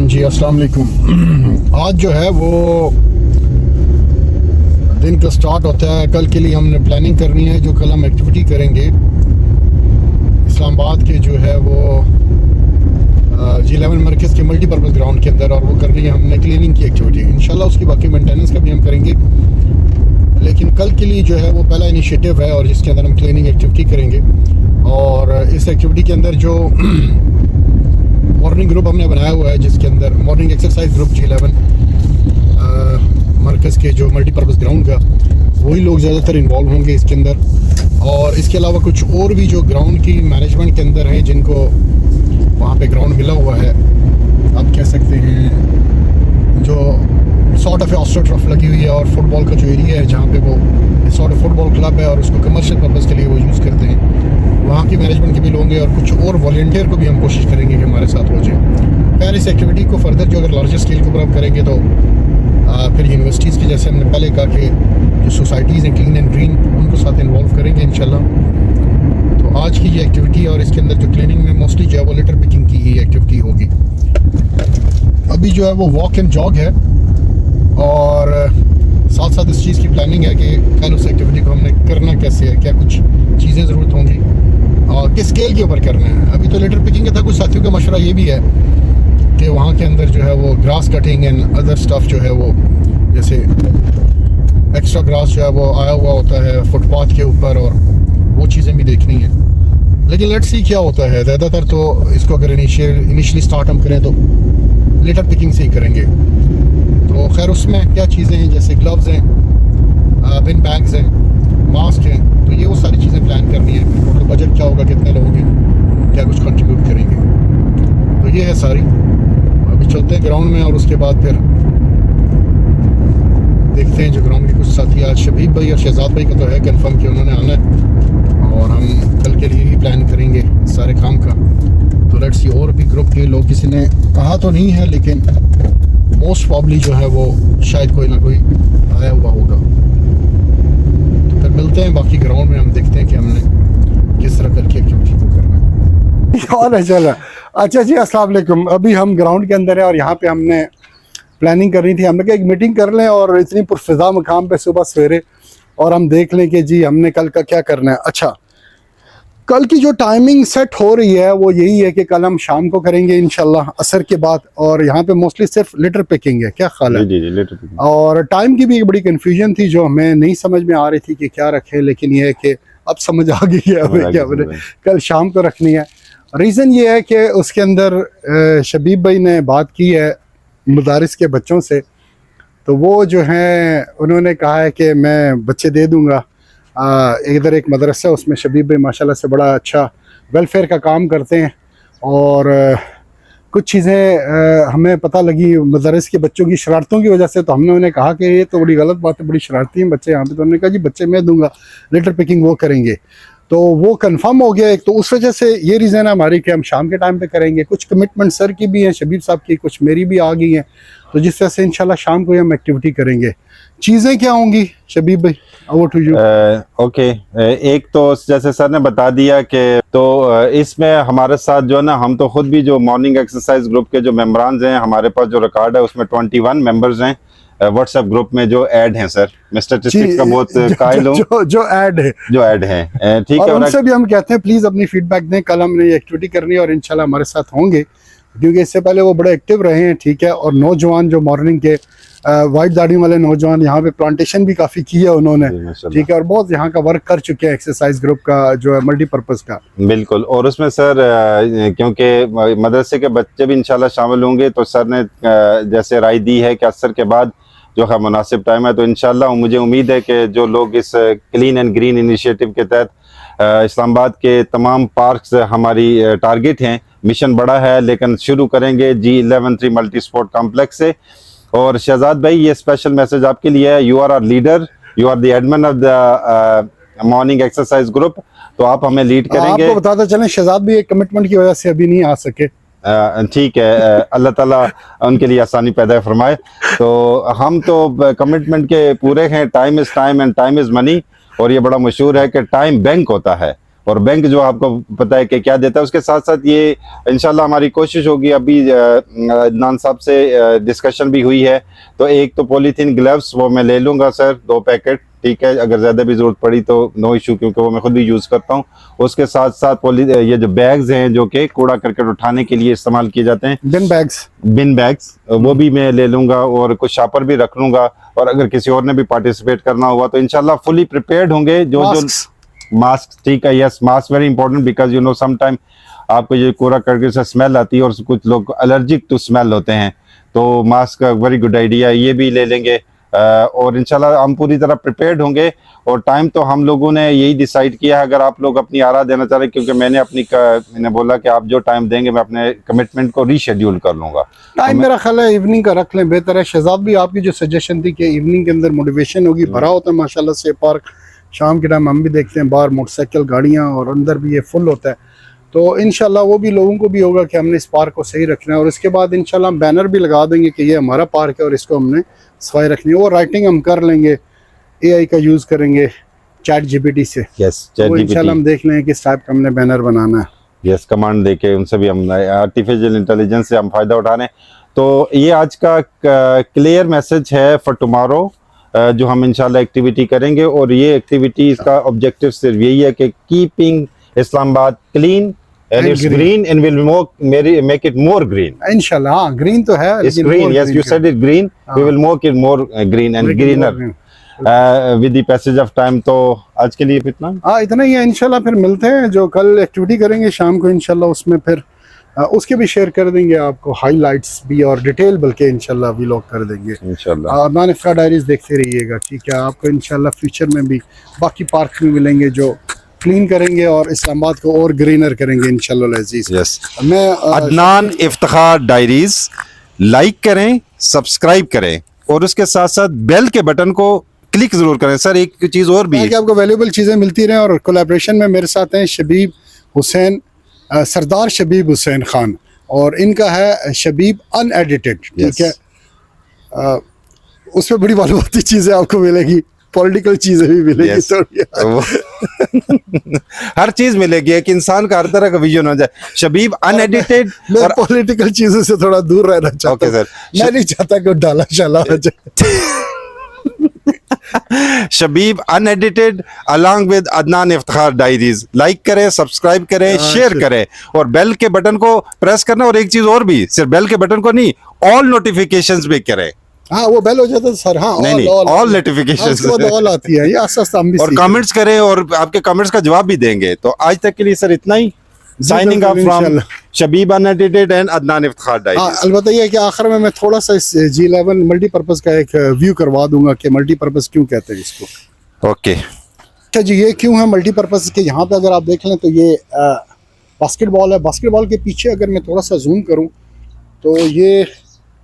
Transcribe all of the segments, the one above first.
जी अस्सलाम वालेकुम। आज जो है वो दिन का स्टार्ट होता है। कल के लिए हमने प्लानिंग करनी है। जो कल हम एक्टिविटी करेंगे इस्लामाबाद के जो है वो G11 मरकज़ के मल्टीपर्पज़ ग्राउंड के अंदर, और वो करनी है हमने क्लीनिंग की एक्टिविटी। इंशाल्लाह उसकी बाकी मेंटेनेंस का भी हम करेंगे, लेकिन कल के लिए जो है वो पहला इनिशिएटिव है और जिसके अंदर हम क्लीनिंग एक्टिविटी करेंगे। और इस एक्टिविटी के अंदर जो मॉर्निंग ग्रुप हमने बनाया हुआ है, जिसके अंदर मॉर्निंग एक्सरसाइज ग्रुप G11 मरकज़ के जो मल्टीपर्पज़ ग्राउंड का, वही लोग ज़्यादातर इन्वॉल्व होंगे इसके अंदर। और इसके अलावा कुछ और भी जो ग्राउंड की मैनेजमेंट के अंदर हैं, जिनको वहाँ पे ग्राउंड मिला हुआ है, आप कह सकते हैं जो सॉर्ट ऑफ ऑस्ट्रोटर्फ लगी हुई है, और फुटबॉल का जो एरिया है जहाँ पे वो सॉर्ट ऑफ फुटबॉल क्लब है और उसको कमर्शियल पर्पज़ के लिए वो यूज़ करते हैं, वहाँ की मैनेजमेंट के भी लोग हैं। और कुछ और वॉलंटियर को भी हम कोशिश करेंगे कि हमारे साथ हो जाए। खैर, इस एक्टिविटी को फर्दर जो अगर लार्जर स्केल के ऊपर आप करेंगे तो फिर यूनिवर्सिटीज़ की, जैसे हमने पहले कहा कि जो सोसाइटीज़ हैं क्लीन एंड ग्रीन, उनको साथ इन्वॉल्व करेंगे इंशाल्लाह। तो आज की ये एक्टिविटी और इसके अंदर जो क्लीनिंग में मोस्टली जो है वो लिटर पिकिंग की ही एक्टिविटी होगी। अभी जो है वो वॉक एंड जॉग है, और साथ साथ इस चीज़ की प्लानिंग है कि कल उस एक्टिविटी को हमने करना कैसे है, क्या कुछ चीज़ें ज़रूरत होंगी और किस स्केल के ऊपर करना है। अभी तो लिटर पिकिंग का था, कुछ साथियों का मशवरा ये भी है कि वहाँ के अंदर जो है वो grass cutting and other stuff जो है वो, जैसे एक्स्ट्रा ग्रास जो है वो आया हुआ होता है फुटपाथ के ऊपर, और वो चीज़ें भी देखनी है। लेकिन लेट्स सी क्या होता है। ज़्यादातर तो इसको अगर इनिशियली स्टार्ट हम करें तो लिटर पिकिंग से ही करेंगे। तो खैर, उसमें क्या चीज़ें हैं, जैसे ग्लव्स हैं, बिन बैग्स हैं, मास्क हैं, तो ये वो सारी चीज़ें प्लान करनी है। टोटल बजट क्या होगा, कितने लोग हैं, क्या कुछ कंट्रीब्यूट करेंगे, तो ये है सारी। अभी चलते हैं ग्राउंड में, और उसके बाद फिर देखते हैं जो ग्राउंड के कुछ साथी। आज शबीब भाई और शहजाद भाई का तो है कंफर्म कि उन्होंने आना है, और हम कल के लिए ही प्लान करेंगे सारे काम का। तो लेट्स सी, और भी ग्रुप के लोग किसी ने कहा तो नहीं है, लेकिन मोस्ट प्रॉब्ली जो है वो शायद कोई ना कोई आया हुआ होगा। तो फिर मिलते हैं बाकी ग्राउंड में, हम देखते हैं कि हमने किस तरह कल की एक्टिविटी को करना है। और चलो, अच्छा जी, अस्सलाम वालेकुम। अभी हम ग्राउंड के अंदर है और यहाँ पे हमने प्लानिंग करनी थी। हमने कहा एक मीटिंग कर लें और इतनी पुरफ़िज़ा मकाम पे सुबह सवेरे, और हम देख लें कि जी हमने कल का क्या करना है। अच्छा, कल की जो टाइमिंग सेट हो रही है वो यही है कि कल हम शाम को करेंगे इंशाल्लाह असर के बाद, और यहाँ पे मोस्टली सिर्फ लिटर पिकिंग है। क्या ख्याल है? जी जी, लिटर पिकिंग। और टाइम की भी एक बड़ी कन्फ्यूजन थी जो हमें नहीं समझ में आ रही थी कि क्या रखें, लेकिन ये है कि अब समझ आ गई है हमें क्या हमने कल शाम को रखनी है। रीज़न ये है कि उसके अंदर शबीब भाई ने बात की है मदारिस के बच्चों से, तो वो जो हैं उन्होंने कहा है कि मैं बच्चे दे दूँगा। इधर एक मदरसा है, उसमें शबीब भाई माशाल्लाह से बड़ा अच्छा वेलफेयर का काम करते हैं, और कुछ चीज़ें हमें पता लगी मदरस के बच्चों की शरारतों की वजह से। तो हमने उन्हें कहा कि ये तो बड़ी गलत बात है, बड़ी शरारती हैं बच्चे यहाँ पे। तो उन्होंने कहा जी बच्चे मैं दूंगा, लिटर पिकिंग वो करेंगे। तो वो कंफर्म हो गया एक, तो उस वजह से ये रीज़न है हमारी कि हम शाम के टाइम पे करेंगे। कुछ कमिटमेंट सर की भी हैं, शबीब साहब की, कुछ मेरी भी आ गई हैं, तो जिस वजह से इंशाल्लाह शाम को हम एक्टिविटी करेंगे। चीज़ें क्या होंगी शबीब भाई, ओवर टू यू। ओके, एक तो जैसे सर ने बता दिया कि तो इसमें हमारे साथ जो है ना, हम तो खुद भी जो मॉर्निंग एक्सरसाइज ग्रुप के जो मेंबरान हैं, हमारे पास जो रिकॉर्ड है उसमें 21 मेंबर्स हैं व्हाट्सएप ग्रुप में जो ऐड हैं। सर मैं स्टैटिस्टिक्स का बहुत कायल हूं, जो ऐड है, ठीक है। और उनसे भी हम कहते हैं प्लीज अपनी फीडबैक दें। कल हमने ये एक्टिविटी करनी है और इंशाल्लाह हमारे साथ होंगे, क्योंकि इससे पहले वो बड़े एक्टिव रहे हैं, ठीक है। और नौजवान जो मॉर्निंग के वाइट दाढ़ी वाले नौजवान, यहाँ पे प्लांटेशन भी काफी की है उन्होंने, ठीक है, और बहुत यहाँ का वर्क कर चुके हैं एक्सरसाइज ग्रुप का जो है मल्टीपर्पज का। बिल्कुल। और उसमें सर क्योंकि मदरसे के बच्चे भी इंशाल्लाह शामिल होंगे, तो सर ने जैसे राय दी है कि असर के बाद जो है मुनासिब टाइम है, तो इंशाल्लाह मुझे उम्मीद है कि जो लोग इस क्लीन एंड ग्रीन इनिशिएटिव के तहत इस्लामाबाद के तमाम पार्क्स हमारी टारगेट हैं, मिशन बड़ा है, लेकिन शुरू करेंगे G11 3 मल्टी स्पोर्ट कॉम्प्लेक्स से। और शहजाद भाई, ये स्पेशल मैसेज आपके लिए है। You are our leader, you are the admin of the morning exercise group, तो आप हमें लीड करेंगे। आपको बताते चलें शहजाद भी एक कमिटमेंट की वजह से अभी नहीं आ सके, ठीक है, अल्लाह ताला उनके लिए आसानी पैदा फरमाए। तो हम तो कमिटमेंट के पूरे हैं। Time is time and time is money, और ये बड़ा मशहूर है कि टाइम बैंक होता है और बैंक जो आपको पता है कि क्या देता है। उसके साथ साथ ये इंशाल्लाह हमारी कोशिश होगी, अभी अदनान साहब से डिस्कशन भी हुई है, तो एक तो पॉलीथीन ग्लव्स वो मैं ले लूँगा सर 2 पैकेट, ठीक है, अगर ज़्यादा भी ज़रूरत पड़ी तो नो इशू, क्योंकि वो मैं खुद भी यूज़ करता हूँ। उसके साथ साथ ये जो बैग्स हैं जो कि कूड़ा करकट उठाने के लिए इस्तेमाल किए जाते हैं, बिन बैग्स वो भी मैं ले लूँगा, और कुछ शापर भी रख लूँगा, और अगर किसी और ने भी पार्टिसिपेट करना हुआ तो इंशाल्लाह फुली प्रिपेयर्ड होंगे। जो मास्क, ठीक है, yes, mask very important, because you know some time आपको ये कूड़ा करकट से स्मेल आती है और कुछ लोग एलर्जिक टू स्मेल होते हैं, तो मास्क का वेरी गुड आइडिया, ये भी ले लेंगे। और इंशाल्लाह हम पूरी तरह प्रिपेयर्ड होंगे। और टाइम तो हम लोगों ने यही डिसाइड किया है, अगर आप लोग अपनी आरा देना चाह रहे हैं, क्योंकि मैंने बोला कि आप जो टाइम देंगे मैं अपने कमिटमेंट को रीशेड्यूल कर लूँगा। टाइम मेरा ख्याल है इवनिंग का रख लें, बेहतर है। शहजाद भी आपकी जो सजेशन थी कि इवनिंग के अंदर मोटिवेशन होगी, भरा होता है माशाल्लाह से पार्क, शाम के टाइम हम भी देखते हैं बाहर मोटरसाइकिल गाड़ियाँ, और अंदर भी ये फुल होता है, तो इंशाल्लाह वो भी लोगों को भी होगा कि हमने इस पार्क को सही रखना है। और इसके बाद इंशाल्लाह हम बैनर भी लगा देंगे कि ये हमारा पार्क है और इसको हमने सफाई रखनी है। वो राइटिंग हम कर लेंगे, AI का यूज़ करेंगे, चैट GPT से, तो इंशाल्लाह हम देख लें किस टाइप का हमने बैनर बनाना है। यस, कमांड देके उनसे भी हम आर्टिफिशियल इंटेलिजेंस से हम फ़ायदा उठा रहे हैं। तो ये आज का क्लियर मैसेज है फॉर टुमारो, जो हम इंशाल्लाह एक्टिविटी करेंगे। और ये एक्टिविटी का ऑब्जेक्टिव सिर्फ यही है कि keeping Islamabad clean and it's green and will make it more green. इंशाल्लाह, हाँ, ग्रीन तो है, it's green, yes, you said it green, we will make it more green and greener with the passage of time। तो आज के लिए इतना, हाँ, इतना ही है। इंशाल्लाह फिर मिलते हैं, जो कल एक्टिविटी करेंगे शाम को इंशाल्लाह, उसमें फिर उसके भी शेयर कर देंगे आपको हाइलाइट्स भी, और डिटेल बल्कि इंशाल्लाह व्लॉग कर देंगे इंशाल्लाह। अदनान इफ्तार डायरीज देखते रहिएगा, ठीक है। आपको इंशाल्लाह फ्यूचर में भी बाकी पार्क में मिलेंगे जो क्लीन करेंगे और इस्लामाबाद को और ग्रीनर करेंगे इंशाल्लाह अजीज। यस, मैं अदनान इफ्तिखार डायरीज लाइक करें, सब्सक्राइब करें, और उसके साथ साथ बेल के बटन को क्लिक जरूर करें। सर एक चीज़ और भी है कि आपको वैल्यूएबल चीज़ें मिलती रहें। और कोलैबोरेशन में मेरे साथ हैं शबीब हुसैन, सरदार शबीब हुसैन खान, और इनका है शबीब अनएडिटेड, ठीक है। उसमें बड़ी मालूमाती चीज़ें आपको मिलेगी, पॉलिटिकल चीजें भी मिलेगी, हर चीज मिलेगी, एक इंसान का हर तरह का विजन हो जाए। शबीब अनएडिटेड, मैं पॉलिटिकल चीजों से थोड़ा दूर रहना चाहता हूं। मैं नहीं चाहता कि डाला शाला हो जाए। Shabib unedited along with Adnan Iftikhar diaries, like करें, सब्सक्राइब करें, शेयर करें, और बेल के बटन को प्रेस करना। और एक चीज और भी, सिर्फ बेल के बटन को नहीं, ऑल नोटिफिकेशंस भी करें। हाँ, वो बेल हो जाता है सर। हाँ, ऑल नोटिफिकेशंस ऑल आती है, ये आस्ते हम भी, और कमेंट्स करें, और आपके कमेंट्स का जवाब भी देंगे। तो आज तक के लिए सर इतना ही। Signing off from Shabib unedited and Adnan Iftikhar diaries. अलबत्ता ये है कि आखिर में मैं थोड़ा सा इस G11 मल्टीपर्पज का एक व्यू करवा दूंगा कि मल्टीपर्पज क्यों कहते हैं इसको। ओके, अच्छा जी, ये क्यों है मल्टीपर्पज के। यहाँ पे अगर आप देख लें तो ये बास्केटबॉल है। बास्केटबॉल के पीछे अगर मैं थोड़ा सा जूम करूँ तो ये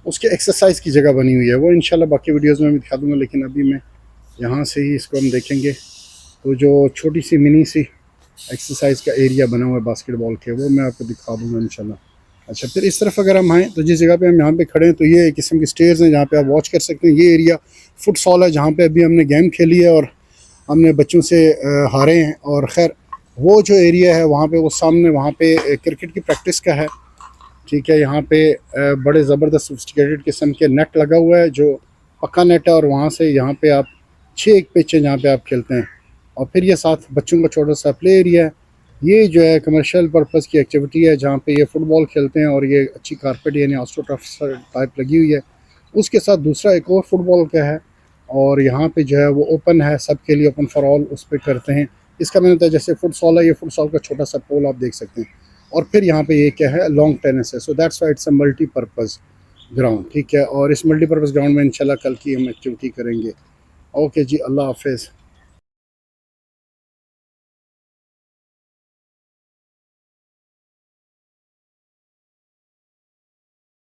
उसके एक्सरसाइज की जगह बनी हुई है, वो इंशाल्लाह बाकी वीडियोस में भी दिखा दूंगा। लेकिन अभी मैं यहाँ से ही इसको हम देखेंगे तो जो छोटी सी मिनी सी एक्सरसाइज का एरिया बना हुआ है बास्केटबॉल के, वो मैं आपको दिखा दूंगा इंशाल्लाह। अच्छा, फिर इस तरफ अगर हम आएँ तो जिस जगह पे हम यहाँ पे खड़े हैं तो ये एक किस्म की स्टेयर्स हैं जहाँ पे आप वॉच कर सकते हैं। ये एरिया फुटसॉल है जहाँ पे अभी हमने गेम खेली है और हमने बच्चों से हारे हैं। और ख़ैर वो जो एरिया है वहाँ पे, वो सामने वहाँ पे क्रिकेट की प्रैक्टिस का है, ठीक है। यहाँ पे बड़े ज़बरदस्त सोफिस्टिकेटेड किस्म के नेट लगा हुआ है जो पक्का नेट है, और वहाँ से यहाँ पे आप 6 पिच है जहाँ पे आप खेलते हैं। और फिर ये साथ बच्चों का छोटा सा प्ले एरिया है। ये जो है कमर्शियल पर्पज़ की एक्टिविटी है जहाँ पे ये फुटबॉल खेलते हैं, और ये अच्छी कारपेट यानी ऑस्ट्रोटर्फ टाइप लगी हुई है। उसके साथ दूसरा एक और फुटबॉल का है, और यहाँ पे जो है वो ओपन है सबके लिए, ओपन फॉर ऑल उस पर करते हैं। इसका मैंने बताया जैसे फुटसॉल है, ये फुटसॉल का छोटा सा पोल आप देख सकते हैं। और फिर यहाँ पे ये क्या है, लॉन्ग टेनिस है। So that's why it's a multipurpose ground, ठीक है। और इस मल्टीपर्पज़ ग्राउंड में इंशाल्लाह कल की हम एक्टिविटी करेंगे। ओके जी, अल्लाह हाफिज़।